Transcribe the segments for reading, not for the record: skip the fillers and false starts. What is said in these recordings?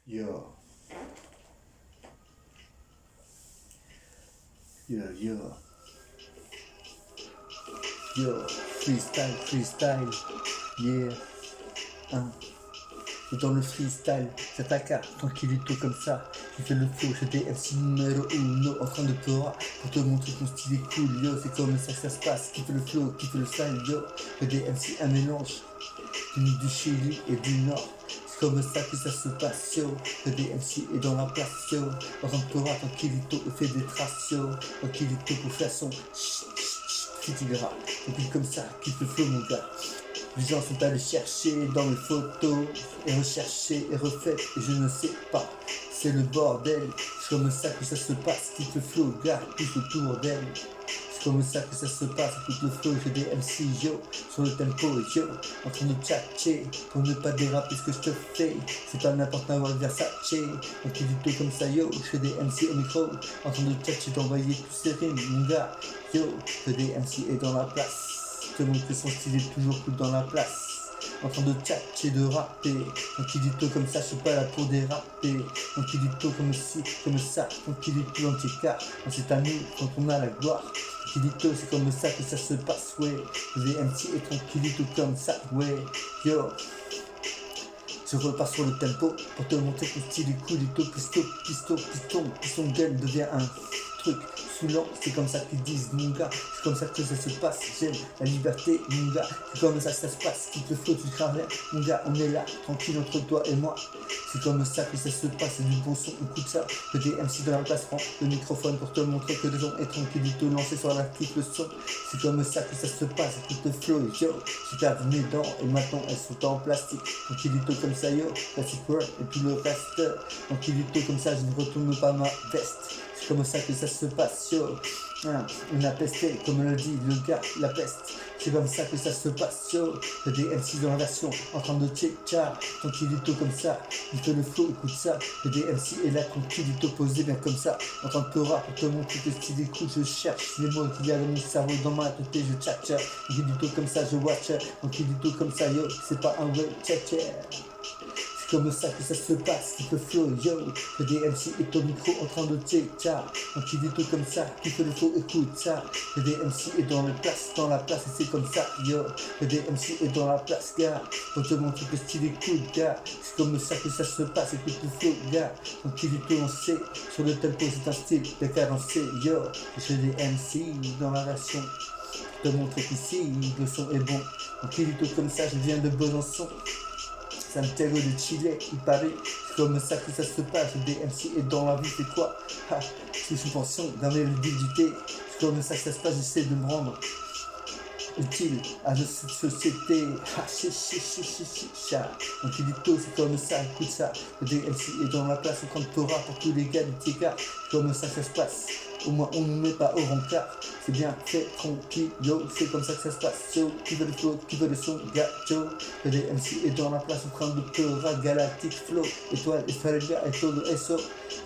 Yo, yo, yo, freestyle, freestyle, yeah, hein. Et dans le freestyle, j'attaque tranquillito comme ça. J'ai fait le flow, j'étais MC numéro 1 en train de pleurer pour te montrer que mon style est cool, yo. C'est comme ça que ça se passe, qui fait le flow, qui fait le style, yo. Que des MC un mélange, du Chili et du Nord. C'est comme ça que ça se passe, yo. Que des MC est dans la place, yo. En train de pleurer tranquillito et fait des traces, yo. Tranquillito pour faire son petit rap. Et puis comme ça, qui fait le flow, mon gars. Les gens sont allés chercher dans mes photos et rechercher et refaites et je ne sais pas, c'est le bordel. C'est comme ça que ça se passe, quitte le flow, garde tout autour d'elle. C'est comme ça que ça se passe, quitte le flow, j'ai des MC yo, sur le tempo yo, en train de tchatcher, pour ne pas déraper ce que je te fais. C'est pas n'importe un Versace, donc tu dis tout comme ça yo, je fais des MC au micro, en train de tchatcher, d'envoyer tous ces rimes, mon gars, yo, que des MC est dans la place. Te montre que son style est toujours cool dans la place. En train de tchatcher, de rapper. Tranquillito comme ça, je suis pas là pour déraper. Tranquillito comme ci, comme ça. Tranquillito dans tes cas. C'est à nous quand on a la gloire. Tranquillito, c'est comme ça que ça se passe, ouais. Les MC et tranquillito comme ça, ouais. Yo. Je repars sur le tempo pour te montrer que le style est cool. Piston gun devient un truc saoulant, c'est comme ça qu'ils disent, mon gars. C'est comme ça que ça se passe, j'aime la liberté, mon gars. C'est comme ça que ça se passe, quitte le flow, tu crains rien, mon gars. On est là, tranquille entre toi et moi. C'est comme ça que ça se passe, c'est du bon son, écoute ça. Que des MC dans la place prend le microphone pour te montrer que des gens est tranquillito lancé sur la clip le son. C'est comme ça que ça se passe, écoute le flow, yo. J'ai perdu mes dents et maintenant elles sont en plastique. Tranquillito comme ça, yo, classic world et tout le reste. Tranquillito comme ça, je ne retourne pas ma veste. C'est comme ça que ça se passe, yo. On a pesté, comme le dit le gars, la peste. C'est comme ça que ça se passe, yo. Y'a des MC dans la version, en train de tchatcher, tranquillito comme ça. Il fait le flow, écoute ça. Y'a des MC et là, tranquillito posé bien comme ça. En train de pleurer pour te montrer que style écoute, je cherche les mots qu'il y a dans mon cerveau, dans ma tête, je tchatcher. Tranquillito comme ça, je watch. Tranquillito comme ça, yo. C'est pas un way tchatcher. C'est comme ça que ça se passe, qui fait flow, yo. Que des MC et ton micro en train de tchatcher. Tranquillito comme ça, qui fait le flow, écoute ça. Que des MC et dans la place, et c'est comme ça, yo. Que des MC et dans la place, gars. Pour te montrer que style est cool, gars. C'est comme ça que ça se passe, écoute le flow, gars. Tranquillito, on sait, sur le tempo, c'est un style de cadencé, yo. J'ai des MC dans la version. Pour te montrer qu'ici, le son est bon. Tranquillito comme ça, je viens de Besançon. Santiago de Chile, il paraît, c'est comme ça que ça se passe, des MC et dans la vie c'est quoi? C'est sous pension dans l'hérédité, c'est comme ça que ça se passe, j'essaie de me rendre utile à cette société. Tranquillito, c'est comme ça, écoute ça, des MC et dans la place, en train de Torah pour tous les gars du TK, c'est comme ça que ça se passe. Au moins on ne met pas au rencard, c'est bien fait, tranquille, yo, c'est comme ça que ça se passe, yo, qui veut le flow, qui veut le son, gacho, que des MC est dans la place en train de pleurer, galactique flow, étoile, estrella, et todo eso,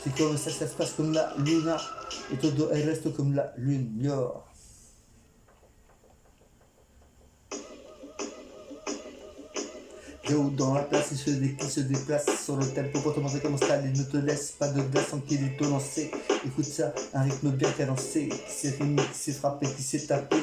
c'est comme ça que ça se passe comme la luna, et todo el resto comme la lune, yo. Yo, dans la place, qui se déplace sur le tempo pour te montrer comment style, il ne te laisse pas de glace tranquillito lancé. Écoute ça, un rythme bien cadencé, qui s'est rimé, qui s'est frappé, qui s'est tapé.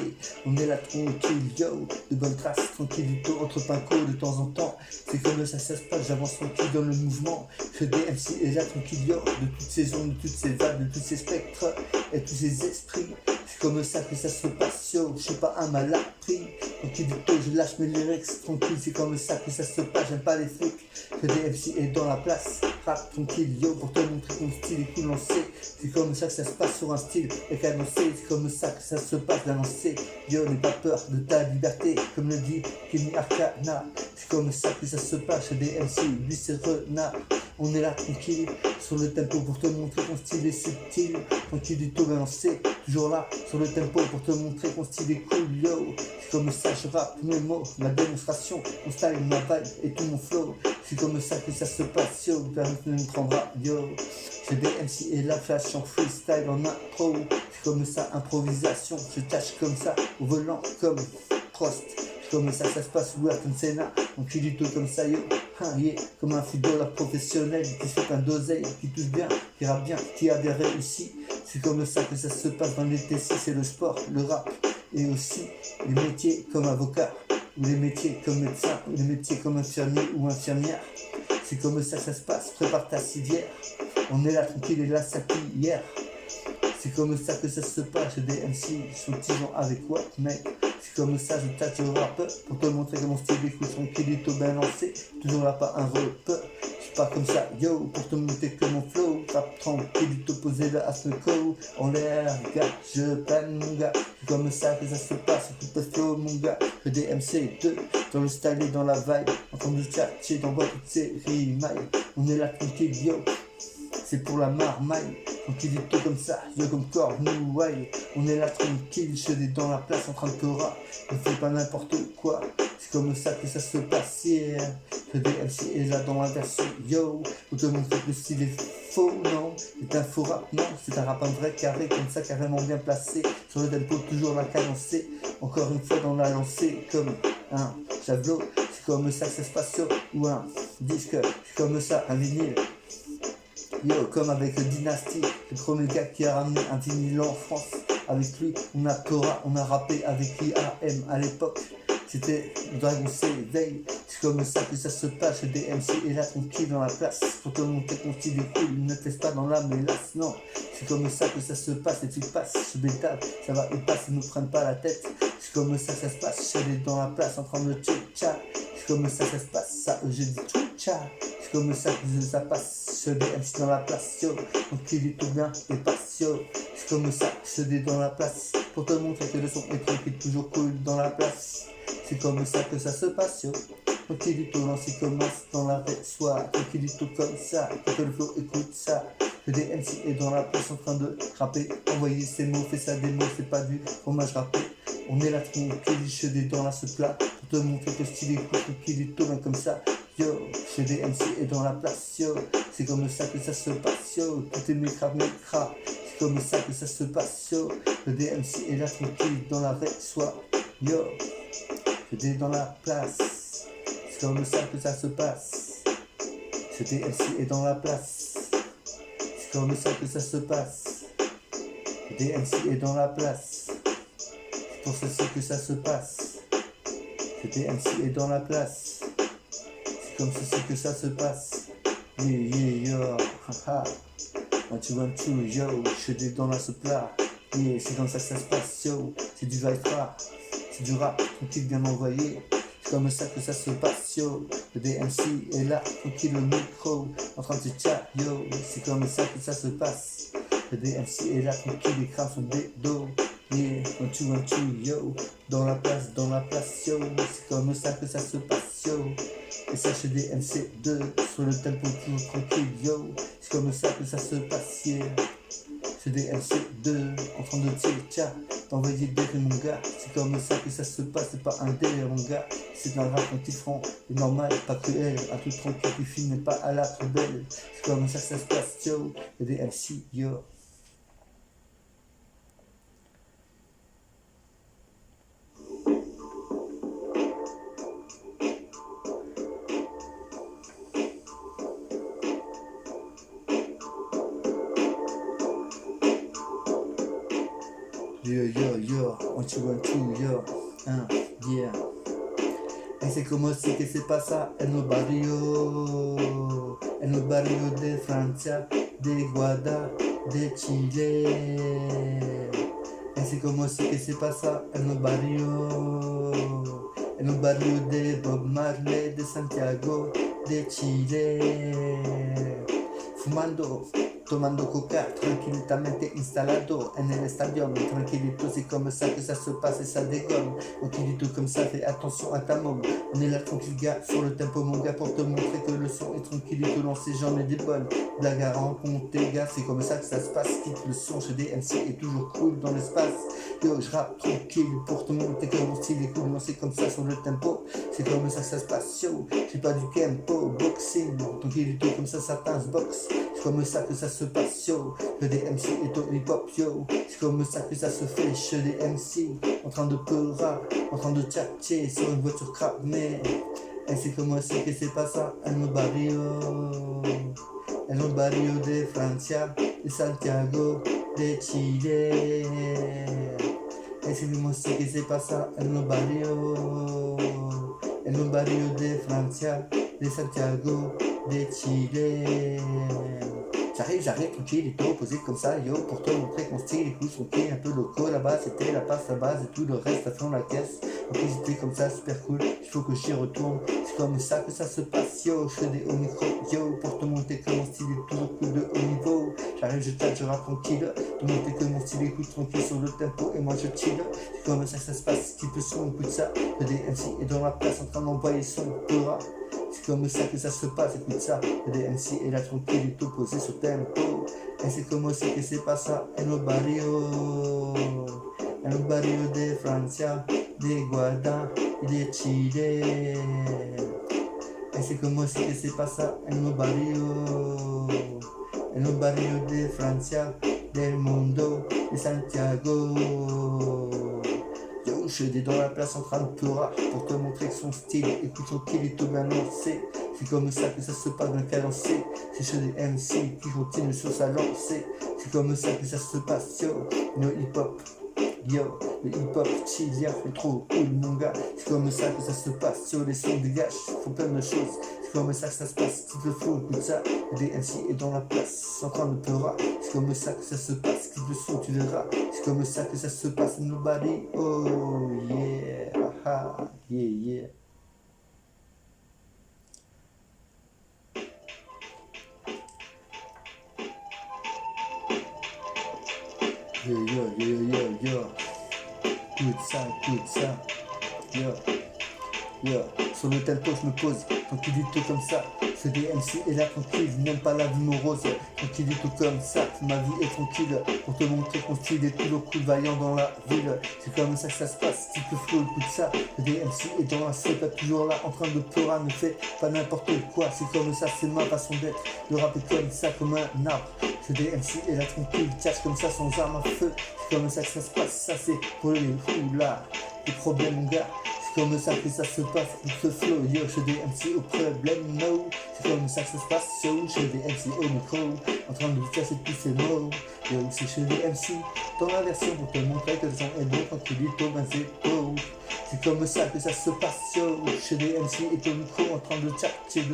On est là tranquille, yo, de bonnes traces, tranquillito, entre pinco de temps en temps. C'est comme ça se passe, j'avance tranquille dans le mouvement. Je des MC et là tranquille, yo, de toutes ces ondes, de toutes ces vagues, de tous ces spectres et tous ces esprits. C'est comme ça que ça se passe, yo, je suis pas un mal appris. Tranquillito, je lâche mes lyrics, tranquille, c'est comme ça que ça se passe, j'aime pas les flics. Que des MC est dans la place, rap tranquille, yo, pour te montrer que mon style est cool lancé. C'est comme ça que ça se passe sur un style et cadencé, c'est comme ça que ça se passe d'annoncer. Yo, n'aie pas peur de ta liberté, comme le dit Kenny Arcana. C'est comme ça que ça se passe chez des MC, lui c'est renard. On est là tranquille, sur le tempo pour te montrer qu'on style est subtil. Tranquillito balancé, toujours là, sur le tempo pour te montrer qu'on style est cool, yo. C'est comme ça je rappe mes mots, ma démonstration, mon style, ma vibe et tout mon flow. C'est comme ça que ça se passe, yo, personne ne me prendra, yo. J'ai des MC et la flash en freestyle en impro. C'est comme ça, improvisation, je tâche comme ça, au volant comme Prost. C'est comme ça se passe, ou Ayrton Senna, tranquillito comme ça, yo. Comme un footballeur professionnel qui se fait un d'oseille, qui touche bien, qui rappe bien, qui a bien réussi. C'est comme ça que ça se passe dans les T6, c'est le sport, le rap, et aussi les métiers comme avocat, ou les métiers comme médecin, ou les métiers comme infirmier ou infirmière. C'est comme ça que ça se passe, prépare ta civière. On est là tranquille et là ça plie hier. C'est comme ça que ça se passe, j'ai des MC, sont gens avec quoi, mec. C'est comme ça, je tâte au rap pour te montrer que mon style écoute tranquillito bien lancé. Toujours là, pas un repeu. Je suis pas comme ça, yo, pour te montrer que mon flow rap tranquillito posé là à ce co. En l'air, gars, je plane mon gars. C'est comme ça que ça se passe, tout passe flow mon gars. Que des MC2, dans le style et dans la vibe. En train de tchatcher, d'envoie toutes ces rimailles. On est là tranquille, yo. C'est pour la marmaille, tranquillito comme ça, yo comme Cornouaille. On est là tranquille, chédé dans la place en train de Torah. Ne fais pas n'importe quoi, c'est comme ça que ça se passe hier. Le DMC est là dans la version yo. Pour te montrer que le style est faux, non. C'est un faux rap, non. C'est un rap un vrai carré, comme ça carrément bien placé. Sur le tempo toujours la cadencée. Encore une fois dans la lancée, comme un javelot. C'est comme ça que ça se passe yo. Ou un disque, c'est comme ça, un vinyle. Yo, comme avec Dynasty, le premier gars qui a ramené un vinyle en France. Avec lui, on a Cora, on a rappé avec IAM à l'époque. C'était Dragon s'éveille. C'est comme ça que ça se passe. Des MC et là tranquille dans la place. Pour te montrer qu'on style est cool, ne teste pas dans la mélasse, non. C'est comme ça que ça se passe et tu passes. Je bétave, ça va, ils passent, ils nous prennent pas la tête. C'est comme ça que ça se passe. Je suis dans la place en train de tcha. C'est comme ça que ça se passe. Ça, j'ai dit tcha. C'est comme ça que ça passe. Je des MC dans la place, yo. Donc il est tout bien et passe, yo. C'est comme ça, je dis dans la place. Pour te montrer que le son est tranquille, toujours cool dans la place. C'est comme ça que ça se passe, yo. Tranquillito, lancé commence dans la vraie soie. Tranquillito comme ça, que le flow écoute ça. Le DMC est dans la place en train de rapper. Envoyer ses mots, fait sa démo, c'est pas du fromage râpé. On est là tranquille, chédé dans la ce plat. Pour te montrer que le style écoute, tranquillito, ben comme ça. Yo, chez DMC est dans la place, yo. C'est comme ça que ça se passe, yo. Tout est mécra. C'est comme ça que ça se passe, yo. Le DMC est là tranquille dans la vraie soie, yo. J'étais dans la place, c'est comme ça que ça se passe. C'était MC est dans la place, c'est comme ça que ça se passe. C'était MC est dans la place, c'est pour ceci que ça se passe. C'était MC est dans la place, c'est comme ceci que ça se passe. Yeah, yo, haha. 1, 2, 1, 2, yo, j'étais dans la ce plat. Yeah, c'est comme ça que ça se passe, yo. C'est du vibe rap. C'est du rap, tranquille bien envoyé. C'est comme ça que ça se passe, yo. Le DMC est là, tranquille le micro, en train de chat, yo. C'est comme ça que ça se passe. Le DMC est là, tranquille, les crânes sont des dos. Yeah, 1, 2, 1, 2, yo. Dans la place, yo. C'est comme ça que ça se passe, yo. Et ça chez DMC2, sur le tempo toujours tranquille, yo. C'est comme ça que ça se passe, yeah. C'est des MC2 en train de tirer tcha, d'envoyer des rimes mon gars. C'est comme ça que ça se passe, c'est pas un délire mon gars. C'est dans le rap petit franc, c'est normal, pas cruel. Un truc tranquille qui filme mais pas à la poubelle. C'est comme ça que ça se passe, yo. C'est des MC, yo. Yo, 1, 2, 1, 2, yo, yeah. Y sé cómo sí que se pasa en los barrios de Francia, de Guada, de Chile. Y sé cómo sí que se pasa en los barrios de Bob Marley, de Santiago, de Chile. Fumando, tomando coca, tranquilamente instalado en el estadio. Tranquilito, c'est comme ça que ça se passe et ça dégomme. Tranquilito comme ça, fais attention à ta môme. On est là tranquille gars, sur le tempo mon gars, pour te montrer que le son est tranquillito, lancez jamais des bonnes blagues à rencontrer gars. C'est comme ça que ça se passe, quitte le son chez DMC est toujours cool dans l'espace. Yo, je rappe tranquille pour te montrer que mon style est cool, lancé comme ça sur le tempo. C'est comme ça que ça se passe, yo. J'ai pas du tempo, boxing, tranquillito comme ça, certains se boxent. C'est comme ça que ça se passe, yo. Le DMC est au hip-hop, yo. C'est comme ça que ça se fait chez les MC. En train de peurer, en train de tchatcher sur une voiture cramée. Ese como sé que se pasa en los barrios de Francia, de Santiago, de Chile. Ese como sé que se pasa en los barrios de Francia, de Santiago, de Chile. J'arrive tranquillito, posé comme ça, yo, pour te montrer que mon style écoute son pied un peu loco. Là-bas, c'était la passe à base et tout le reste à fond la caisse. En plus, j'étais comme ça, super cool, il faut que j'y retourne. C'est comme ça que ça se passe, yo. Je fais des hauts micro, yo, pour te montrer que mon style est toujours cool de haut niveau. J'arrive, je tâte, je rappe tranquille, te montrer que mon style écoute tranquille sur le tempo et moi je chill. C'est comme ça que ça se passe, qui peut son, écoute ça. Le DMC est dans la place en train d'envoyer son peur. C'est comme ça que ça se passe, écoute ça. Le DMC est là tranquille, est opposé sur tempo. Et c'est comme ça que se pasa en los barrios de Francia, de Guada y de Chile. Et c'est comme ça que se pasa en los barrios de Francia, del mundo, de Santiago. Yo, je suis dans la place en train de pleurer pour te montrer que son style, écoute tranquille et tout bien lancé. C'est comme ça que ça se passe d'un cadencé. C'est chez des MC qui continuent sur sa lancée. C'est comme ça que ça se passe, yo. No hip-hop, yo. Le hip-hop chilien fait trop cool, mon gars. C'est comme ça que ça se passe, sur les sons dégagent, faut plein de choses. C'est comme ça que ça se passe, qu'il te faut, écoute ça. Le DMC est dans la place, en train de pleurer. C'est comme ça que ça se passe, qu'il te faut, tu verras. C'est comme ça que ça se passe, nobody, oh yeah, ah, yeah, yeah. Yo, yo, yo, yo, yo, écoute ça, yo, yo. Sur le tempo, je me pose, tranquillito comme ça. Ce DMC est là tranquille, n'aime pas la vie morose. Tranquillito comme ça, ma vie est tranquille. Pour te montrer qu'on style est toujours cool, vaillant dans la ville. C'est comme ça que ça se passe, type flow, écoute ça. Le DMC est dans la pas toujours là, en train de pleurer, ne fait pas n'importe quoi. C'est comme ça, c'est ma façon d'être. Le rap est comme ça, comme un arbre. Ce DMC est là tranquille, cache comme ça sans arme à feu. C'est comme ça que ça se passe, ça c'est pour les fous là. Les problèmes, mon gars. C'est comme ça que ça se passe, ce flow, yo, chez des MC au problème, no. C'est comme ça que ça se passe, yo, chez des MC au micro, en train de casser tous ces mots, yo, c'est chez des MC, dans la version pour te montrer que le son est bon, tranquillito, ben c'est beau. C'est comme ça que ça se passe, yo, chez des MC et au micro, en train de tchatcher,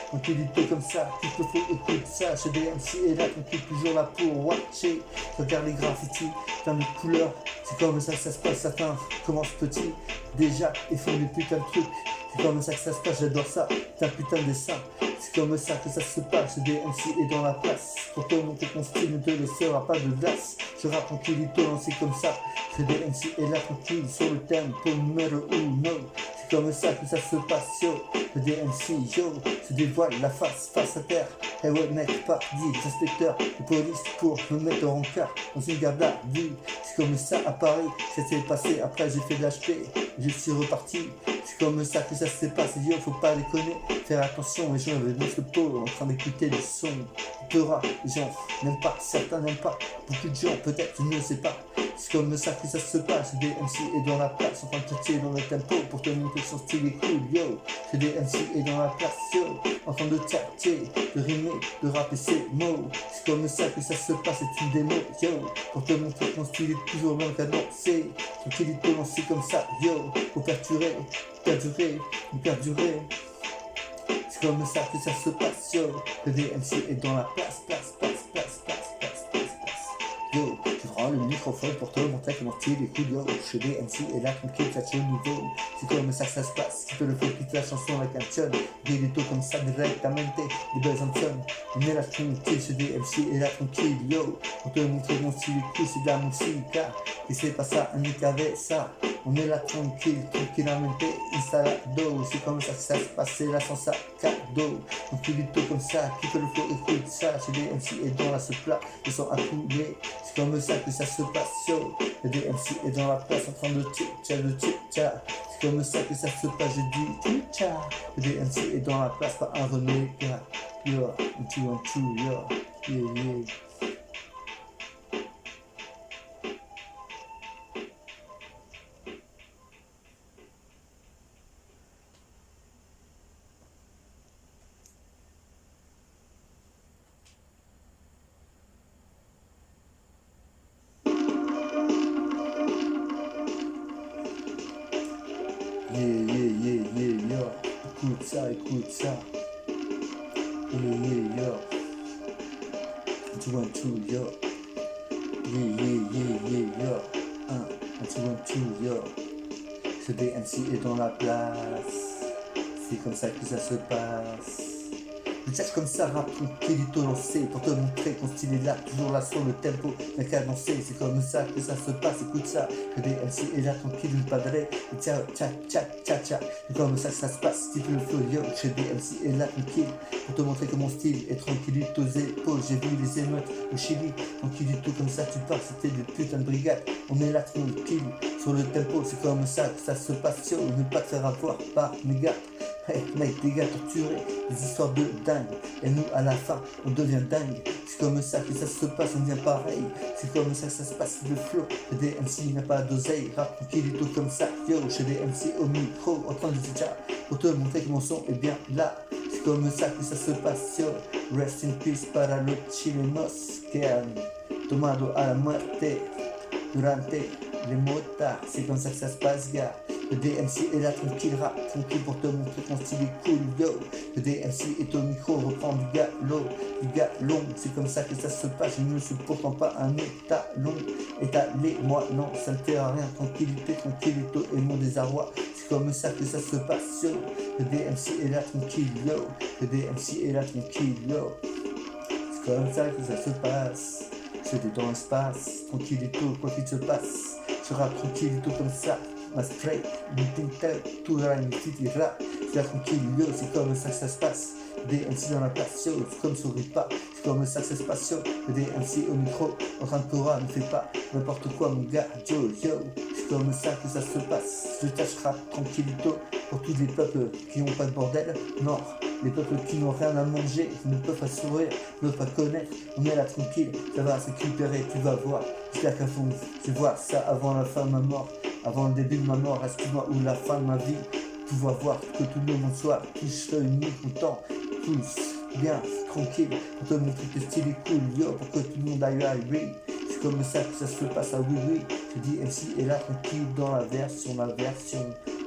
tranquillito comme ça, qu'il te faut, écoute ça, chez des MC et là, tranquille, toujours là pour watcher, regarde les graffitis, plein de couleurs, c'est comme ça que ça se passe, certains commencent petit, déjà, ils font des putains de trucs. C'est comme ça que ça se passe, j'adore ça. C'est un putain de dessin. C'est comme ça que ça se passe. DMC est dans la place. Pour te montrer ton style ne te laissera pas de glace. Je rappe tranquillito, lancé comme ça. C'est DMC est là tranquille sur le tempo numéro 1. C'est comme ça que ça se passe, yo. Le DMC, yo, se dévoile la face à terre. Eh ouais, mec, parti, inspecteur de police pour me mettre en rencard dans une garde à vue. C'est comme ça à Paris, ça s'est passé. Après, j'ai fait de l'HP, je suis reparti. C'est comme ça que ça se passe, yo, faut pas déconner. Faire attention, les gens veulent mettre le pot en train d'écouter des sons. Peur, les gens n'aiment pas, certains n'aiment pas. Beaucoup de gens, peut-être, tu ne sais pas. C'est comme ça que ça se passe. DMC est dans la place, en train de toucher dans le tempo pour te montrer que son style est cool, yo. DMC est dans la place, yo, en train de tchatcher, de rimer, de rapper ses mots. C'est comme ça que ça se passe, c'est une démo, yo. Pour te montrer que mon style est toujours bien cadencé. Tranquillité lancé comme ça, yo. Pour perdurer. C'est comme ça que ça se passe, yo. Le DMC est dans la place. Yo, je prends le microphone pour te montrer que mon style est cool, yo. Chez DMC et là tranquille, ça tient au niveau. C'est comme ça que ça se passe. Tu peux le faire toute la chanson avec un tune. Grillito comme ça directement, des belles antennes. On est là tranquille, chez DMC et là tranquille, yo. Pour te montrer que mon style est cool, c'est de la musique. Et c'est pas ça, un ça. On est là tranquillamente instalado. C'est comme ça que ça se passe, c'est là sans sac à dos. Tranquillito comme ça, qui peut le flow, écoute ça. Chez DMC est dans la ce plat, ils sont à couler. C'est comme ça que ça se passe, yo. Le DMC est dans la place en train de tcha. C'est comme ça que ça se passe, je dis tcha. Le DMC est dans la place, pas un renégat. Yo, un two, yo, yeah. écoute ça. Yeah, yo. 1, 2, 1, 2, yo. Yo. 1, 2, 1, 2, yo. C'est des MC est dans la place. C'est comme ça que ça se passe. Je cherche comme ça, rap tranquillito lancé pour te montrer qu'on style est là, toujours là sur le tempo, bien cadencé. C'est comme ça que ça se passe, écoute ça. Que des MC est là tranquille, une padre, et tcha tcha tcha tcha tcha. C'est comme ça que ça se passe, type le flow, yo. Chez des MC est là tranquille pour te montrer que mon style est tranquillito aux épaules. J'ai vu les émeutes au Chili, tranquillito comme ça tu pars, c'était des putains de brigades. On est là tranquille sur le tempo, c'est comme ça que ça se passe, yo. Ne pas te faire avoir par mes gars. Hey mec, des gars torturés, des histoires de dingue. Et nous à la fin, on devient dingue. C'est comme ça que ça se passe, on devient pareil. C'est comme ça que ça se passe, le flow. Chez des MC, il n'y a pas d'oseille. Rap tranquillito comme ça, yo. Chez des MC au micro, en train de déjà pour te montrer que mon son est bien là. C'est comme ça que ça se passe, yo. Rest in peace para los chilenos que han tomado a la muerte durante les motards. C'est comme ça que ça se passe, gars. Le DMC est là tranquille, rap tranquille pour te montrer ton style est cool, yo. Le DMC est au micro, reprend du galon. C'est comme ça que ça se passe, je ne suis pourtant pas un étalon. Étalé, moi non, ça ne fait à rien. Tranquillito et mon désarroi. C'est comme ça que ça se passe, yo. Le DMC est là tranquille, yo. Le DMC est là tranquille, yo. C'est comme ça que ça se passe. J'étais dans l'espace, tranquillito, quoi qu'il se passe. Je rappe tranquillito comme ça. Ma straight, une tête, tout dans une city rap. C'est là tranquille, yo, c'est comme ça que ça se passe. Des MC dans la place, yo, c'est comme souris pas. C'est comme ça que ça se passe, yo. Des MC au micro, en train de Torah, ne fais pas n'importe quoi, mon gars, yo. C'est comme ça que ça se passe. Je tâche rap tranquillito pour tous les peuples qui n'ont pas de bordel. Non, les peuples qui n'ont rien à manger, qui ne peuvent pas sourire, ne peuvent pas connaître. On est là tranquille, ça va s'équilibrer, tu vas voir. Jusqu'à qu'à fond, je vais voir ça avant la fin de ma mort. Avant le début de ma mort, excuse-moi, ou la fin de ma vie, pouvoir voir que tout le monde soit tous réunis, contents, tous bien, tranquille, pour te montrer que le style est cool, yo, pour que tout le monde aille à oui. C'est comme ça que ça se passe à oui. Je dis MC est là tranquille dans la version,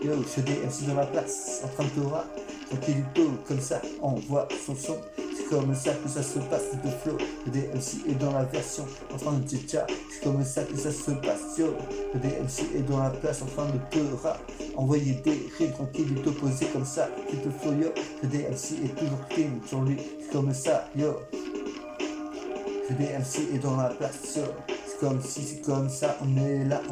yo, je dis MC dans la place, en train de Torah, tranquillito, comme ça, on voit son son. C'est comme ça que ça se passe, le flow. Le DMC est dans la version, en train de tcha. C'est comme ça que ça se passe, yo. Le DMC est dans la place, en train de te rap. Envoyer des rimes tranquillito posé comme ça, tout le flow, yo. Le DMC est toujours clean sur lui, c'est comme ça, yo. Le DMC est dans la place, yo. C'est comme si, c'est comme ça, on est là,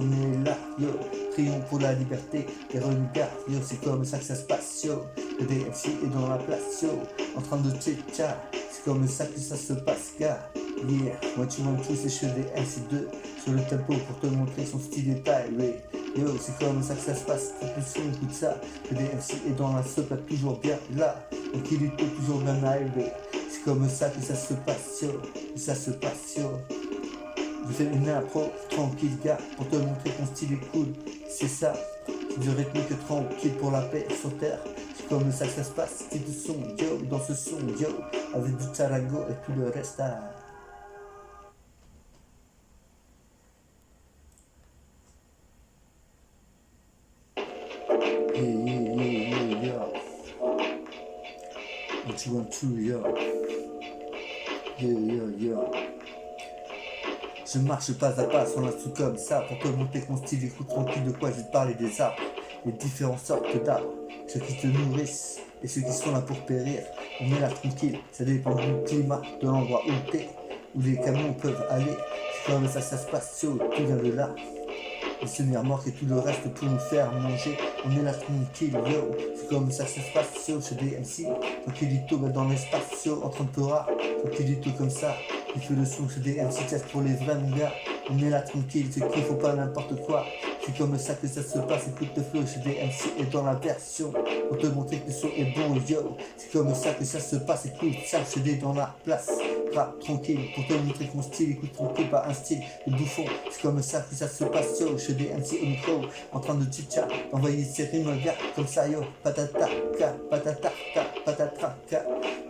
yo. Prions pour la liberté des renégats, yo. C'est comme ça que ça se passe, yo. Le DMC est dans la place, yo. En train de tcha. C'est comme ça que ça se passe, gars. Yeah, moi tu vois tout, c'est chez des MC2 sur le tempo pour te montrer son style détail, ouais. Yo, c'est comme ça que ça se passe, tout le son, écoute ça. Le DMC est dans la soupe, toujours bien là. Donc il est toujours bien arrivé. C'est comme ça que ça se passe, yo. Que ça se passe, yo. Je fais une impro tranquille, gars, pour te montrer ton style est cool. C'est ça, c'est du rythmique tranquille pour la paix sur terre. C'est comme ça que ça se passe, c'est du son, yo, dans ce son, yo, avec du charango et tout le reste. Yeah. 1, 2, yo. Yeah. Je marche pas à pas sur l'instru comme ça pour te montrer que mon style écoute tranquille de quoi je vais te parler des arbres, les différentes sortes d'arbres, ceux qui te nourrissent et ceux qui sont là pour périr. On est là tranquille, ça dépend du climat, de l'endroit où t'es, où les camions peuvent aller. C'est comme ça se passe, yo, tout vient de là. Les semi-remorques et tout le reste pour nous faire manger. On est là tranquille, yo. C'est comme ça que ça se passe, yo, chez des MC. Tranquillito dans l'espace, yo, en train de Torah. Tranquillito comme ça. Il fait le son chez des MC, test pour les vrais, mon gars. On est là tranquille, c'est qu'il faut pas n'importe quoi. C'est comme ça que ça se passe, écoute le flow chez des MC et dans la version. Pour te montrer que le son est bon, yo. C'est comme ça que ça se passe, écoute ça, chez des dans la place. Rap tranquille, pour te montrer que mon style écoute tranquille, pas un style de bouffon. C'est comme ça que ça se passe, yo, chez des MC au micro, en train de tcha, d'envoyer ses rimes, gars, comme ça, yo, patata, ka, patata, ka, patatra, ka,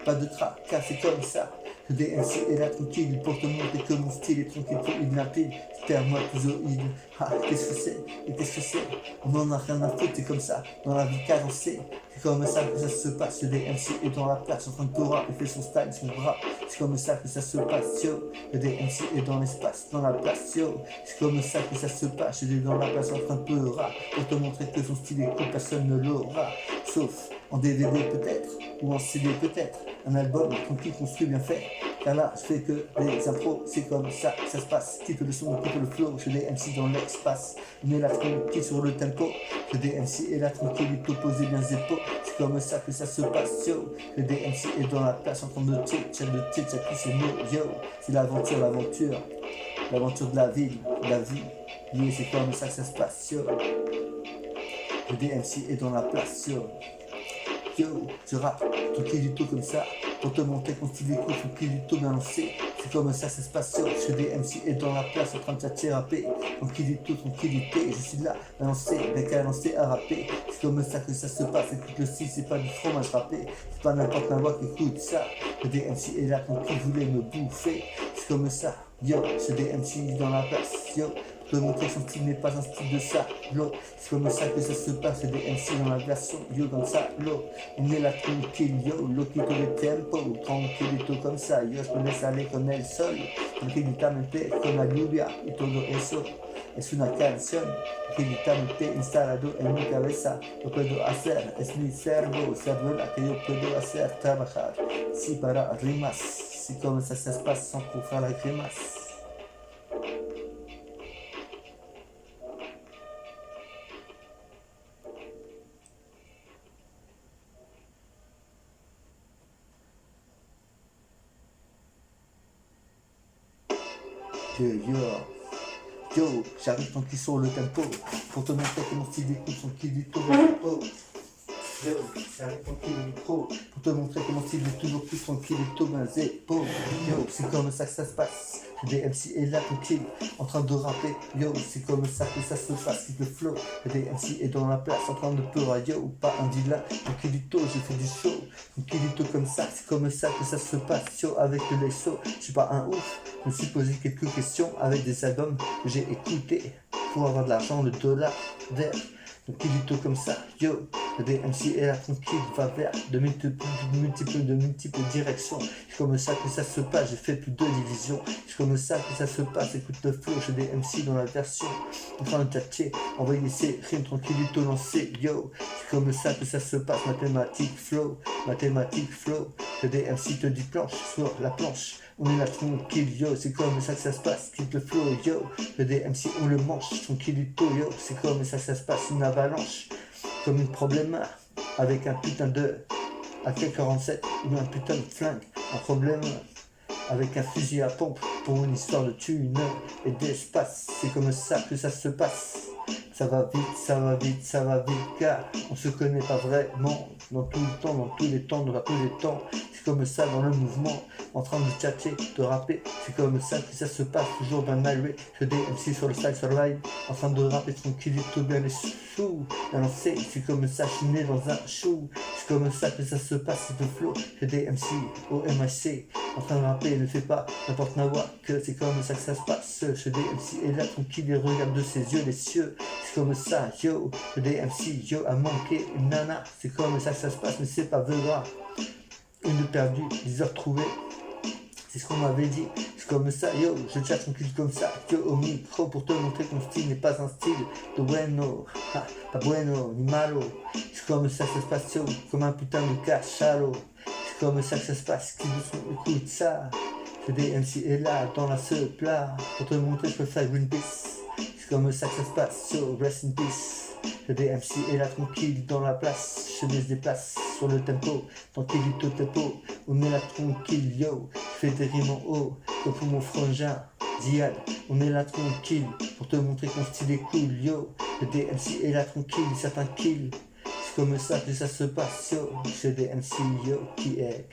pas de tracas, c'est comme ça. Le DMC est là tranquille pour te montrer que mon style est tranquille pour une limpide. Sperme zoïde. Ah, qu'est-ce que c'est? Et qu'est-ce que c'est? On en a rien à foutre, c'est comme ça, dans la vie cadencée. C'est comme ça que ça se passe. Le DMC est dans la place, en train de Torah, il fait son style, son bras. C'est comme ça que ça se passe, yo. Le DMC est dans l'espace, dans la place, yo. C'est comme ça que ça se passe. Il est dans la place, en train de Torah, pour te montrer que son style est cool, personne ne l'aura. Sauf en DVD peut-être, ou en CD peut-être. Un album tranquille, construit, bien fait. Car là, je fais que des impros, c'est comme ça que ça se passe. Quitte le son, quitte le flow, je DMC dans l'espace. On est là tranquille sur le tempo. Le DMC est là tranquille, il peut poser bien ses épaules. C'est comme ça que ça se passe, yo. Le DMC est dans la place en train de check, de check, c'est mots, yo. C'est l'aventure, l'aventure de la ville, la vie. Yeah, c'est comme ça que ça se passe, yo. Le DMC est dans la place, yo. Yo, je rappe, tranquillito comme ça, pour te montrer qu'on style écoute, tranquillito bien lancé. C'est comme ça se passe, yo. Je DMC est dans la place en train de tchatcher, rapper. Tranquillito, tranquillité, je suis là, à lancer, mec à lancer, à rapper. C'est comme ça que ça se passe, écoute le style, c'est pas du fromage râpé. C'est pas n'importe la voix qui écoute ça. Le DMC est là, tranquille, voulait me bouffer. C'est comme ça, yo, je DMC dans la place, yo. Pour te montrer que son style n'est pas un style de ça, lo. C'est comme ça que ça se passe, c'est des MC dans la version, yo, comme ça, lo. On est là tranquille, yo, loquito de tempo, tranquillito comme ça, yo, je me laisse aller con el sol, tranquillitamente con la lluvia y todo eso. Es una canción, tranquilitamente instalado en mi cabeza, lo puedo hacer, es mi cerveau la que yo puedo hacer, trabajar, si para rimas, si comme ça se passe sans pour faire la grimace. Yo, j'arrive tranquille sur le tempo pour te montrer que mon style écoute son kilito dans le tempo. Yo, j'arrive tranquille au micro pour te montrer que mon style est toujours plus tranquille et tout dans les épaules. Yo, c'est comme ça que ça se passe. Le DMC est là tranquille en train de rapper. Yo, c'est comme ça que ça se passe. Le flow, le DMC est dans la place en train de pleurer. Yo, ou pas un villa, tranquillito, je fais du show. Tranquillito comme ça, c'est comme ça que ça se passe. Yo, avec le laisseau, je suis pas un ouf. Je me suis posé quelques questions avec des albums que j'ai écoutés pour avoir de l'argent, le dollar, d'air. Tranquillito comme ça, yo, le DMC est là tranquille, va vers de multiples directions. C'est comme ça que ça se passe, j'ai fait plus de divisions. C'est comme ça que ça se passe, écoute le flow, j'ai DMC dans la version. En train de tchatcher, envoyer ses rimes tranquillito lancé, yo. C'est comme ça que ça se passe, mathématique flow. Le DMC te dit planche sur la planche. On est là tranquille, yo, c'est comme ça que ça se passe, quitte le flow, yo. Le DMC, on le mange, tranquillito, yo. C'est comme ça que ça se passe, une avalanche, comme une problème avec un putain de AK-47 ou un putain de flingue. Un problème avec un fusil à pompe pour une histoire de thune et d'espace. C'est comme ça que ça se passe. Ça va vite, car on se connaît pas vraiment dans tout le temps, dans tous les temps, dans tous les temps. C'est comme ça dans le mouvement, en train de tchatcher, de rapper. C'est comme ça que ça se passe, toujours bien malgré. Je DMC sur le style survive, en train de rapper tranquillito, bien les sous. Alors c'est comme ça, je suis né dans un chou. C'est comme ça que ça se passe, c'est le flow. Je DMC au MHC, en train de rapper, ne fais pas n'importe quoi, que c'est comme ça que ça se passe. Je DMC est là tranquille, et regarde de ses yeux les cieux. C'est comme ça, yo, le DMC, yo, a manqué une nana. C'est comme ça que ça se passe, mais c'est pas vrai. Une perdue, 10 heures trouvées. C'est ce qu'on m'avait dit. C'est comme ça, yo, je chatte tranquille comme ça, yo, au micro pour te montrer que mon style n'est pas un style de bueno, pas bueno, ni malo. C'est comme ça que ça se passe, yo, comme un putain de cachalo. C'est comme ça que ça se passe, qui écoute ça. Le DMC est là, dans la ce plat, pour te montrer que je peux faire Greenpeace. C'est comme ça que ça se passe, so rest in peace. Le DMC est là tranquille dans la place, je me déplace sur le tempo, tranquillito tempo. On est là tranquille, yo, je fais des rimes en haut, comme pour mon frangin, Ziad. On est là tranquille, pour te montrer qu'on style est cool, yo. Le DMC est là tranquille, certains kills. C'est comme ça que ça se passe, yo. C'est DMC, yo, qui est.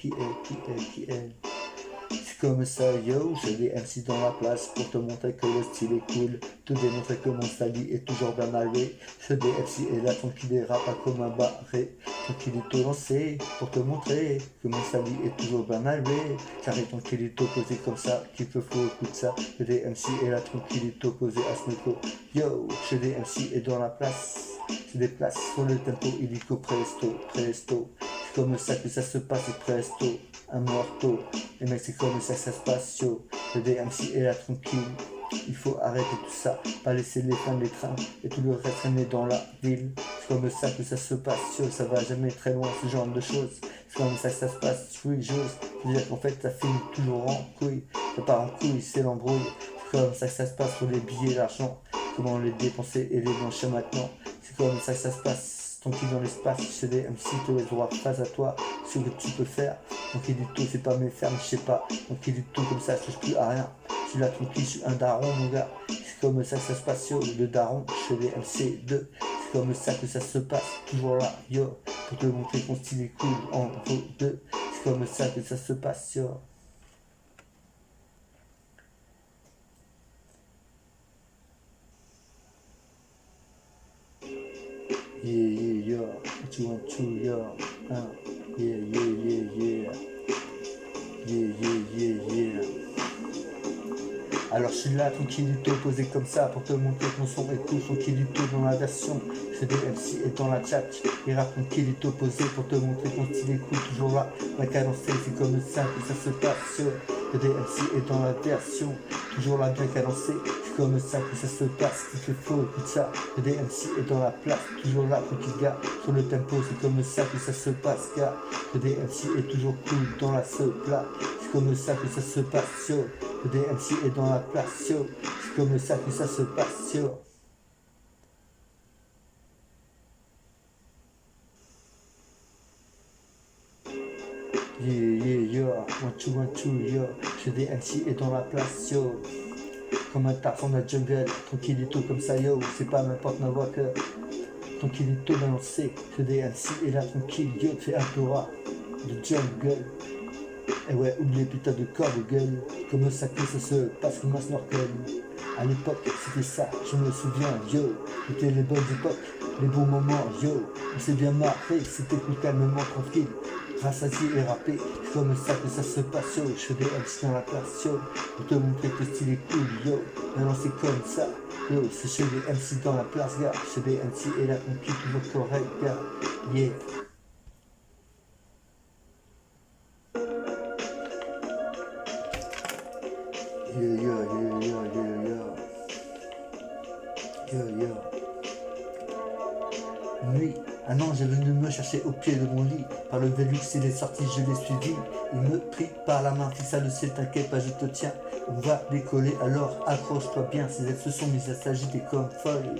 C'est comme ça, yo, j'ai des MC dans la place pour te montrer que le style est cool, te démontrer que mon style est toujours bien malvé. Je des MC et là tranquille dérape pas comme un barré, tranquillito lancé pour te montrer que mon style est toujours bien malvé. J'arrête tranquillito posé comme ça, qu'il te faut écoute ça. J'ai des MC et là tranquillito posé à ce micro. Yo, j'ai des MC et dans la place. Se déplace sur le tempo illico presto, presto. C'est comme ça que ça se passe, presto, un morto. Les mecs, c'est comme ça que ça se passe, yo. Le DMC est là tranquille. Il faut arrêter tout ça, pas laisser les flammes, les trains et tout le reste traîner dans la ville. C'est comme ça que ça se passe, yo. Ça va jamais très loin, ce genre de choses. C'est comme ça que ça se passe, oui, j'ose. C'est-à-dire qu'en fait, ça finit toujours en couille. Ça part en couille, c'est l'embrouille. C'est comme ça que ça se passe pour les billets, l'argent. Comment les dépenser et les blanchir maintenant. C'est comme ça que ça se passe, tranquille dans l'espace. Je des MC, te laisse droit face à toi, ce que tu peux faire. Tranquillito, c'est pas mes fermes, je sais pas. Tranquillito, comme ça, je touche plus à rien. Je suis là tranquille, je suis un daron, mon gars. C'est comme ça que ça se passe, yo, le daron. Je des MC2, c'est comme ça que ça se passe, toujours là, yo. Pour te montrer qu'on style est cool en vaut deux. C'est comme ça que ça se passe, yo. Yeah, yeah, yeah, what you want to, yeah, yeah, yeah, yeah, yeah, yeah, yeah, yeah, yeah. Alors je suis là, tranquillito, posé comme ça, pour te montrer que mon son est cool, tranquillito dans la version. Je des MC et dans la chat, et rap tranquillito, posé pour te montrer qu'on style est cool, toujours là, la cadencée, c'est comme ça que ça se passe. Je des MC et dans la version, toujours là, bien cadencé, c'est comme ça que ça se passe, qu'il fait faux, écoute ça. Je des MC et dans la place, toujours là, tranquille gars, sur le tempo, c'est comme ça que ça se passe, gars. Je des MC est toujours cool dans la plat, c'est comme ça que ça se passe, yo. Le DMC est dans la place, yo. C'est comme ça que ça se passe, yo. Yeah, yeah, yo. One, two, yo. Le DMC est dans la place, yo. Comme un tarpon de la jungle, tranquillito comme ça, yo. C'est pas n'importe ma voix que tranquillito balancé. Le DMC est là, tranquille, yo. Fais un peu rare de jungle. Et ouais, oublie les putains de corps de gueule. Comme ça que ça se passe comme un snorkel. À l'époque, c'était ça, je me souviens, yo. C'était les bonnes époques, les bons moments, yo. On s'est bien marré, c'était plus calmement tranquille. Rassasié et râpé, c'est comme ça que ça se passe, yo. Je fais des MC dans la classe, yo. Pour te montrer que le style est cool, yo. Maintenant c'est comme ça, yo. C'est chez des MC dans la place, gars. Chez des MC et là, on quitte toujours correct, gars. Yeah. Yo, yo, yo, yo, yo, yo. Yo, yo. Nuit, un ange est venu me chercher au pied de mon lit. Par le Velux, il est sorti, je l'ai suivi. Il me prit par la main, fixa le ciel, t'inquiète pas, je te tiens. On va décoller, alors accroche-toi bien. Ses ailes se sont mises à s'agiter comme folles.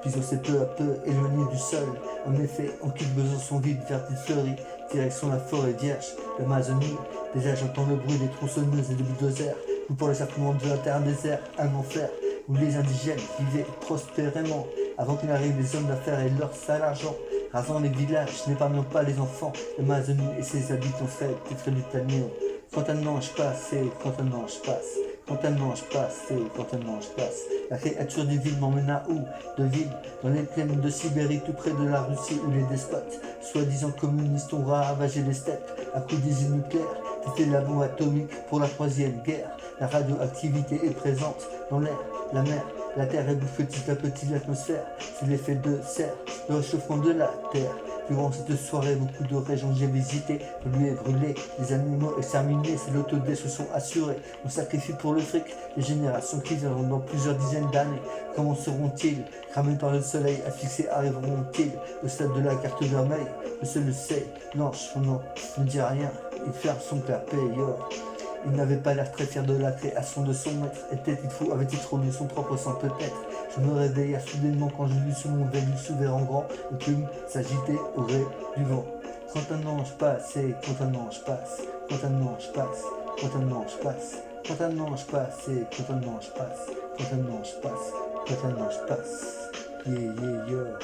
Puis on s'est peu à peu éloigné du sol. En effet, on quitte Besançon vide vers Fleury, direction la forêt vierge, l'Amazonie. Déjà j'entends le bruit des tronçonneuses et des bulldozers. Ou pour les affluents de la terre désert, un enfer où les indigènes vivaient prospérément avant qu'il n'arrive les hommes d'affaires et leur sale argent. Rasant les villages, n'épargnant pas les enfants, l'Amazonie et ses habitants seraient peut-être du tanier. Quand un ange passe, et quand un ange passe, quand un ange passe, et quand un ange passe. La créature divine m'emmena où? De ville, dans les plaines de Sibérie, tout près de la Russie où les despotes, soi-disant communistes, ont ravagé les steppes à coups d'usines nucléaires. C'était la bombe atomique pour la troisième guerre. La radioactivité est présente dans l'air, la mer, la terre est bouffée petit à petit l'atmosphère. C'est l'effet de serre, le réchauffement de la terre. Durant cette soirée, beaucoup de régions j'ai visité, pollué, brûlé, les animaux exterminés, c'est l'autodestruction assurée. On sacrifie pour le fric les générations qui viendront dans plusieurs dizaines d'années. Comment seront-ils? Cramés par le soleil, asphyxiés arriveront-ils au stade de la carte vermeille? Le seul le sait, l'ange, son nom, ne dit rien, il ferme son clapet, yo. Il n'avait pas l'air très fier de la création de son maître. Était-il fou? Avait-il trop lu son propre sang? Peut-être. Je me réveilla soudainement quand je lus sous mon Velux ouvert en grand. Le plume s'agitait au gré du vent. Quand un ange passe, et quand un ange passe, quand un ange passe, quand un ange passe, quand un ange passe, et quand un ange passe, quand un ange passe, quand un ange passe. Yeah, yeah, yeah.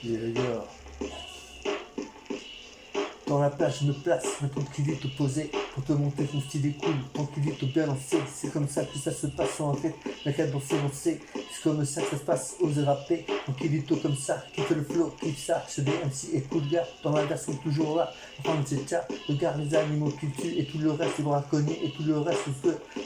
Yeah. Dans la plage, je me place, maintenant qu'il est opposé, pour te montrer que mon style est cool, tant qu'il est au bien lancé, c'est comme ça que ça se passe en fait, la cadence est lancée, c'est comme ça que ça se passe, ose rapper, tant qu'il est comme ça, kiffe le flow, kiffe ça, je des MC et cool gars, dans la version toujours là, enfin c'est ça, regarde les animaux qu'ils tuent, et tout le reste, le braconnier, et tout le reste,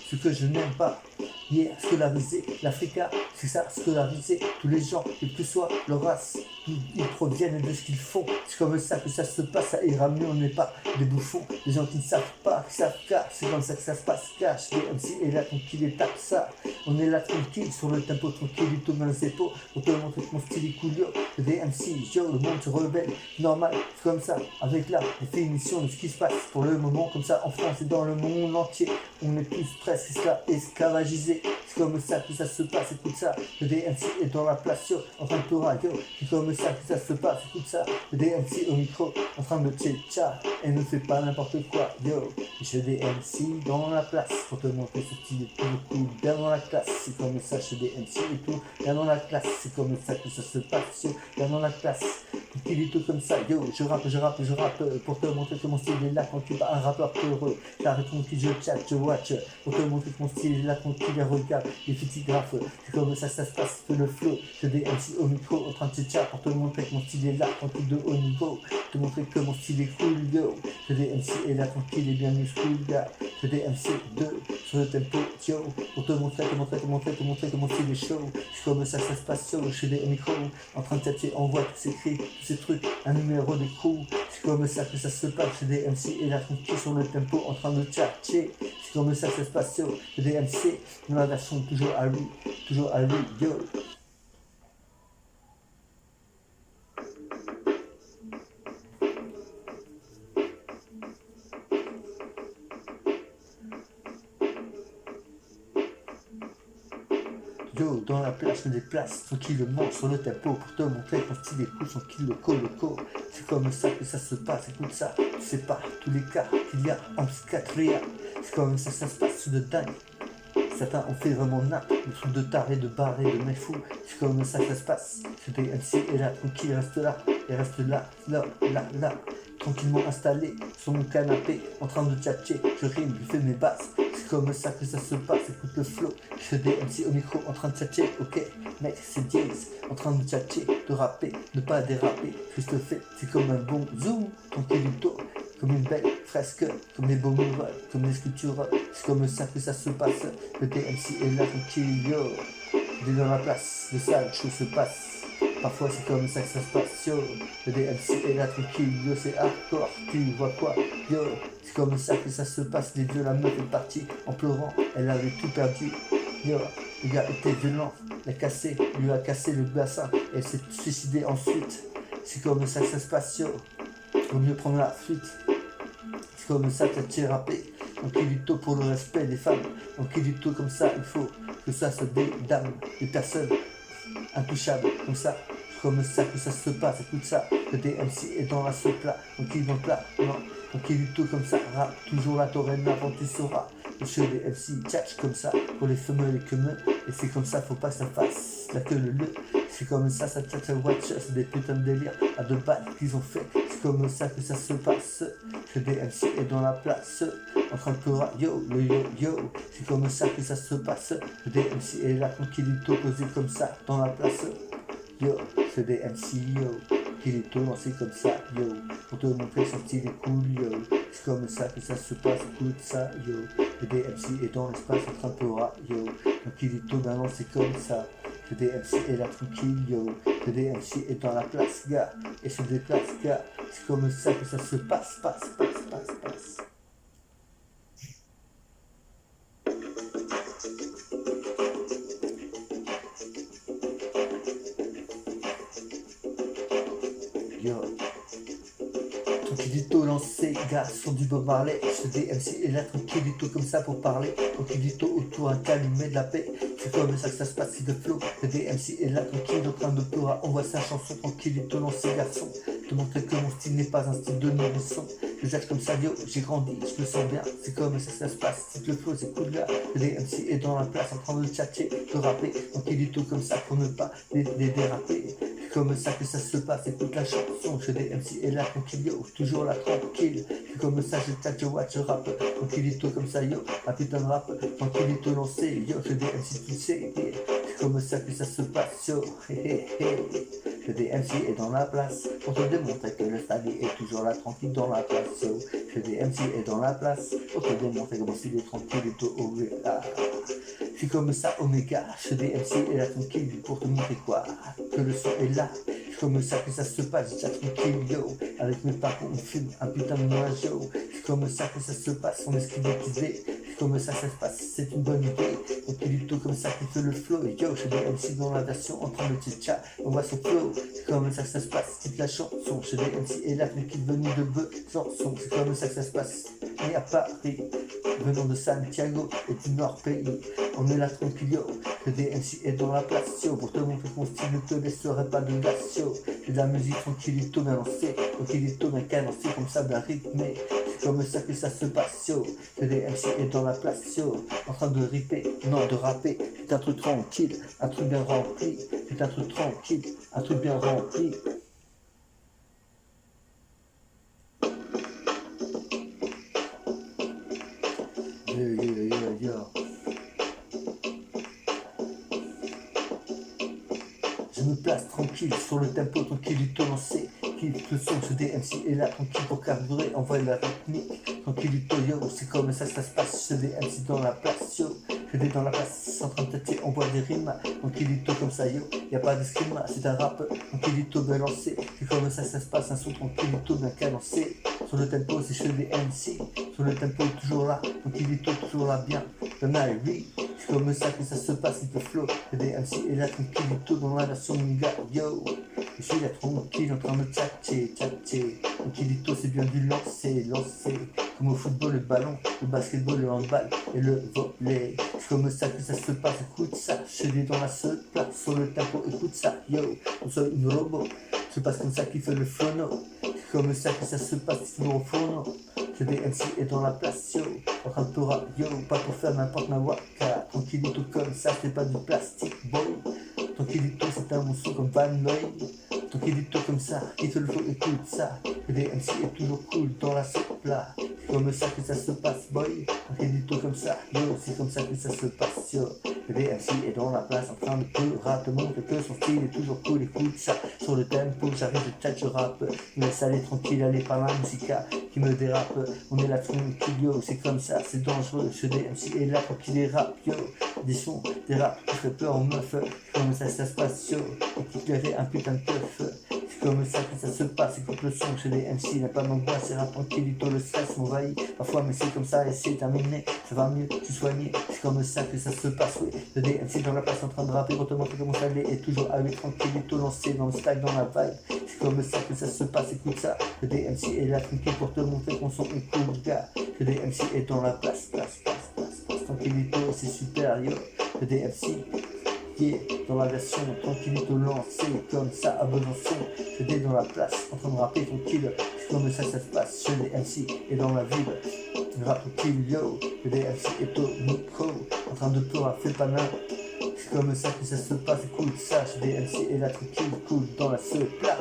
ce que je n'aime pas. Yeah, scolarisé, l'Africa, c'est ça, scolarisé, tous les gens, quelle que soit leur race, ils proviennent de ce qu'ils font, c'est comme ça que ça se passe, ça ira mieux, on n'est pas des bouffons, des gens qui ne savent pas, qui savent qu'à, c'est comme ça que ça se passe, cache, les MC est là tranquille et tape ça, on est là tranquille, sur le tempo tranquille, du tout dans les épaules, on peut montrer que mon style est cool, yo, des MC, yo, le monde se rebelle, normal, c'est comme ça, avec la définition de ce qui se passe, pour le moment, comme ça, en France et dans le monde entier, on est tous presque esclavagisés. C'est comme ça que ça se passe, écoute ça. Le DMC est dans la place, yo, en train de te radio. C'est comme ça que ça se passe, écoute ça. Le DMC au micro, en train de tchétcha. Et ne fais pas n'importe quoi, yo. Je DMC dans la place, pour te montrer ce style est tout cool. Bien dans la classe, c'est comme ça, je DMC et tout. Bien dans la classe, c'est comme ça que ça se passe, yo. Bien dans la classe. Il est tout comme ça, yo, je rappe, pour te montrer que mon style est là quand tu vas un rappeur peureux. J'arrête tranquille, je chatte, je watch, pour te montrer que mon style est là quand tu les regardes, les photographes, c'est comme ça que ça se passe, fais le flow, je des MC au micro, en train de chat pour te montrer que mon style est là tranquille de haut niveau, te montrer que mon style est cool, yo, je des MC est là tranquille et bien muscule, gars, je des MC 2 sur le tempo, yo, pour te montrer que mon style est chaud, c'est comme ça que ça se passe, yo, je des micro, en train de chatter, on voit tous ces cris, tous ces trucs, un numéro de crew, c'est comme ça que ça se passe, j'ai des MC et là tranquille sur le tempo en train de tchatcher, c'est comme ça que ça se passe, yo, j'ai des MC dans la version toujours à lui, yo. Yo, dans la place, je me déplace tranquillement sur le tempo pour te montrer qu'on style écoute son kilo coloco. C'est comme ça que ça se passe, écoute ça. C'est pas tous les cas qu'il y a en psychiatrie. C'est comme ça que ça se passe de dingue. Certains ont fait vraiment nappe, des trucs de taré, de barré, de mec fou. C'est comme ça que ça se passe. C'est des MC et là, tranquille, reste là, là. Tranquillement installé sur mon canapé, en train de tchatcher, je rime, je fais mes basses. C'est comme ça que ça se passe, écoute le flow. Je fais des MC au micro, en train de tchatcher, ok, mec, c'est dièse, en train de tchatcher, de rapper, ne pas déraper. Juste fait, c'est comme un bon zoom, tranquillito, comme une belle fresque, comme des beaux murales, comme des sculptures. C'est comme ça que ça se passe, le DMC est là, tranquille, yo. Il est dans la place, de sales choses se passent. Parfois c'est comme ça que ça se passe, yo. Le DMC est là tranquille, yo, c'est hardcore, tu vois quoi, yo. C'est comme ça que ça se passe, les deux, la meuf est partie en pleurant, elle avait tout perdu, yo. Le gars était violent, lui a cassé le bassin, et elle s'est suicidée ensuite. C'est comme ça que ça se passe, yo. Vaut mieux prendre la fuite. C'est comme ça que tu es rappé. Donc il est tôt pour le respect des femmes. Donc il est tôt comme ça, il faut que ça se dédame des personnes intouchables comme ça. Comme ça que ça se passe, écoute ça. Le DMC est dans la soupe là. Donc il est dans le plat, non. Donc il est tôt comme ça, rap, toujours la torrent avant tu sauras. Le show des MC tchatch comme ça, pour les femelles et les queumeux. Et c'est comme ça, faut pas que ça fasse la queue le. C'est comme ça tchatch à watch, c'est des putains de délire à 2 balles qu'ils ont fait. C'est comme ça que ça se passe. Le DMC est dans la place, en train de pleurer, yo, yo. C'est comme ça que ça se passe. Le DMC est là, tranquillito, posé comme ça, dans la place. Yo, c'est des MC, yo, qu'il est tôt lancé comme ça, yo, pour te montrer son style est cool, yo, c'est comme ça que ça se passe, écoute ça, yo, le DMC est dans l'espace en train de pleurer, yo, donc il est tôt lancé comme ça, le DMC est là tranquille, yo, le DMC est dans la place, gars, et se déplace, gars, c'est comme ça que ça se passe. Yo. Tranquillito lancé, gars, sur du Bob Marley. Ce DMC est là, tranquillito comme ça pour parler. Tranquillito autour un calumet de la paix. C'est comme ça que ça se passe, c'est de flow. Le DMC est là, tranquille, en train de pleurer. On voit sa chanson, tranquillito lancé, garçon. Te montrer que mon style n'est pas un style de nourrisson. Je jette comme ça, yo, j'ai grandi, je me sens bien. C'est comme ça que ça se passe, c'est le flow, c'est cool là. Le DMC est dans la place en train de tchatcher, de rapper. Tranquillito comme ça pour ne pas les déraper. C'est comme ça que ça se passe, écoute la chanson. Je des MC et là tranquille, yo, toujours là tranquille. C'est comme ça, je tâche, je watch, je rappe. Tranquillito comme ça, yo, un putain de rap. Tranquillito lancé, yo, je des MC, tu sais. C'est comme ça que ça se passe, yo. Je des MC est dans la place pour te démontrer que le stade est toujours là tranquille dans la place, yo. Je des MC est dans la place pour te démontrer que mon style est tranquille et tout là. C'est comme ça, Omega, je des MC est là tranquille pour te montrer quoi, que le son est là. C'est comme ça que ça se passe, j'ai tranquille, yo. Avec mes parents, on fume un putain de nuage, yo. C'est comme ça que ça se passe, on esquive les idées. C'est comme ça que ça se passe, c'est une bonne idée. Donc il est tout comme ça qui fait le flow. Et yo, je des MC dans la version en train de tchatcha, on voit son flow. C'est comme ça que ça se passe, toute la chanson. Je des MC est là, tranquille, venu de Besançon. C'est comme ça que ça se passe, né à Paris. Venant de Santiago et du Nord pays, on est là tranquille, yo. Que des MC est dans la place, yo. Pour te montrer que mon style ne te laisserait pas de glace, yo. J'ai de la musique tranquillito bien lancée, tranquillito bien cadencée, comme ça bien rythmé. C'est comme ça que ça se passe, yo. Que des MC est dans la place, yo. En train de ripper, non de rapper. C'est un truc tranquille, un truc bien rempli. C'est un truc tranquille, un truc bien rempli. Yo. Je me place tranquille sur le tempo, tranquillito lancé. Kiffe le son, je des MC est là tranquille pour carburer, envoyer la rythmique. Tranquillito yo, c'est comme ça que ça se passe. Je des MC dans la place, yo. Je des dans la place, en train de tâter, on voit des rimes. Tranquillito comme ça, yo. Y'a pas d'escrime, c'est un rap. Tranquillito bien lancé. C'est comme ça que ça se passe, un son tranquillito bien cadencé. Sur le tempo, c'est chez des MC. Sur le tempo, toujours là. Tranquillito, toujours là, bien. Dans la vie. C'est comme ça que ça se passe, il peut flow. Je des MC et là tranquillito dans la version Minga, yo. Je suis là tranquille en train de tchatcher. Tranquillito, c'est bien du lancer. Comme au football, le ballon, le basketball, le handball et le volley. C'est comme ça que ça se passe, écoute ça. Je suis dans la seule place sur le tempo, écoute ça, yo. On soit une robot. C'est passe comme ça qui fait le phono. C'est comme ça que ça se passe, toujours au phono. Je des MC est dans la place, yo. En train de Torah, yo. Pas pour faire n'importe ma waka. Tranquillito comme ça, c'est pas du plastique, boy. Tranquillito, c'est un bon son comme Van Noy. Tranquillito comme ça, qui te le faut, écoute ça. Je des MC est toujours cool dans la soupe là. C'est comme ça que ça se passe, boy. Tranquillito comme ça, yo. C'est comme ça que ça se passe, yo. Le MC est dans la place en train de te montrer que son style est toujours cool, écoute ça. Sur le tempo, j'arrive de chat, je rappe. Me laisse aller tranquille, aller par la musica qui me dérape. On est là tranquille, yo, c'est comme ça, c'est dangereux. Je des MC est là pour qu'il les rappe, yo. Des sons, des raps qui feraient peur aux meufs. Comme ça se passe, yo. Et qui clairait un putain de teuf. C'est comme ça que ça se passe, écoute le son chez les MC, n'a pas d'angoisse, c'est rap tranquillito, le stress m'envahit. Parfois, mais c'est comme ça et c'est terminé, ça va mieux, tu soigné. C'est comme ça que ça se passe, oui. Le DMC dans la place en train de rapper, pour te montrer comment ça l'est, et toujours avec tranquillito lancé dans le stack, dans la vibe. C'est comme ça que ça se passe, écoute ça. Le DMC est là tranquille pour te montrer qu'on son est cool, gars. Le DMC est dans la place, tranquillito, c'est super, yo. Le DMC. Dans la version tranquillito lancée, comme ça à Besançon. Je suis dans la place, en train de rapper tranquille. C'est comme ça que ça se passe chez les MC et dans la ville. Je rappe tranquille, yo. Le DMC est au micro, en train de pleurer, fait pas mal. C'est comme ça que ça se passe, écoute ça. Chez les MC et la tranquille, cool dans la seule plat.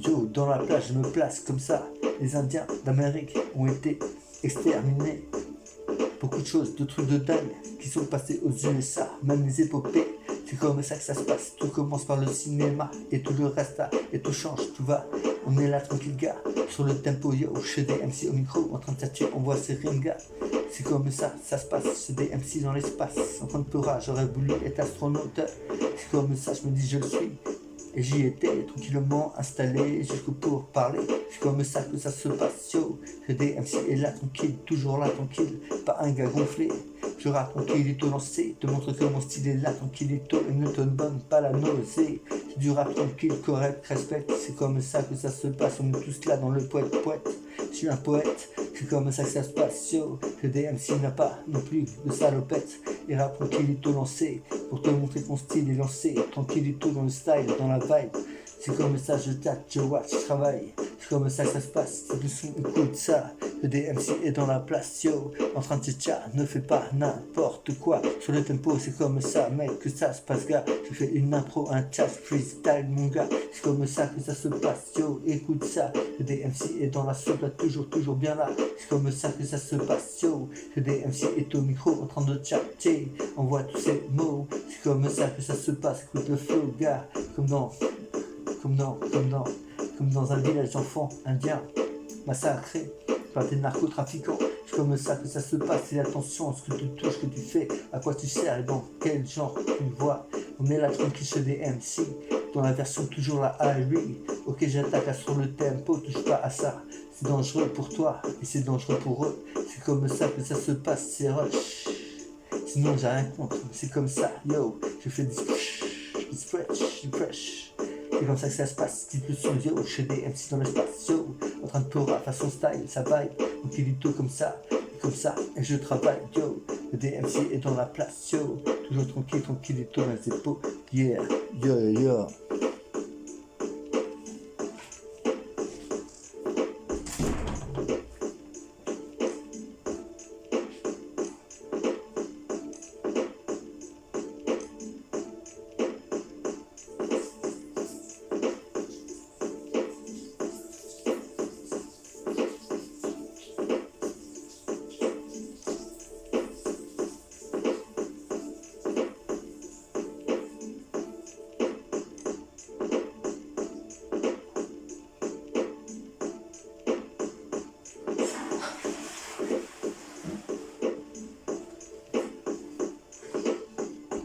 Yo, dans la plage, je me place comme ça. Les Indiens d'Amérique ont été exterminés. Beaucoup de choses, de trucs de dingue qui sont passés aux USA, même les épopées. C'est comme ça que ça se passe. Tout commence par le cinéma et tout le reste là, et tout change, tout va. On est là tranquille, gars, sur le tempo, yo, chez des MC au micro, en train de tâcher, on voit ces rimes, gars. C'est comme ça se passe, chez des MC dans l'espace, en train de pleurer, j'aurais voulu être astronaute. C'est comme ça, je me dis, je le suis. Et j'y étais tranquillement installé jusqu'au pour parler. C'est comme ça que ça se passe, yo. Le DMC est là tranquille, toujours là tranquille, pas un gars gonflé. Je rappe tranquillito lancé, te montre que mon style est là tranquillito et ne te donne pas la nausée. C'est du rap tranquille, correct, respect. C'est comme ça que ça se passe, on est tous là dans le poète. Je suis un poète, c'est comme ça que ça se passe, yo. Le DMC n'a pas non plus de salopette. Et rap tranquillito lancé, pour te montrer que mon style est lancé. Tranquillito dans le style, dans la vibe. C'est comme ça, je tâte, je watch, je travaille. C'est comme ça que ça se passe, c'est le son, écoute ça. Le DMC est dans la place, yo, en train de tchatcher, ne fais pas n'importe quoi. Sur le tempo, c'est comme ça, mec, que ça se passe, gars. Je fais une intro, un chat, freestyle, mon gars. C'est comme ça que ça se passe, yo, écoute ça. Le DMC est dans la sauce, toujours bien là. C'est comme ça que ça se passe, yo. Le DMC est au micro, en train de chatter. Envoie tous ces mots, c'est comme ça que ça se passe. Écoute le flow, gars, comme dans un village d'enfants indiens massacrés par des narcotrafiquants. C'est comme ça que ça se passe. Fais attention à ce que tu touches, ce que tu fais, à quoi tu sers et dans quel genre tu vois. On est là tranquille chez des MC, dans la version toujours la Irie. Ok, j'attaque sur le tempo, touche pas à ça. C'est dangereux pour toi et c'est dangereux pour eux. C'est comme ça que ça se passe, c'est rush. Sinon j'ai rien contre, c'est comme ça, yo. Je fais du fresh. C'est comme ça que ça se passe, type le son, yo. Chez des MC dans l'espace, yo. En train de Torah, façon style, ça vibe. Donc il est tout comme ça, et je travaille, yo. Le DMC est dans la place, yo. Toujours tranquille et tout dans les épaules, yeah.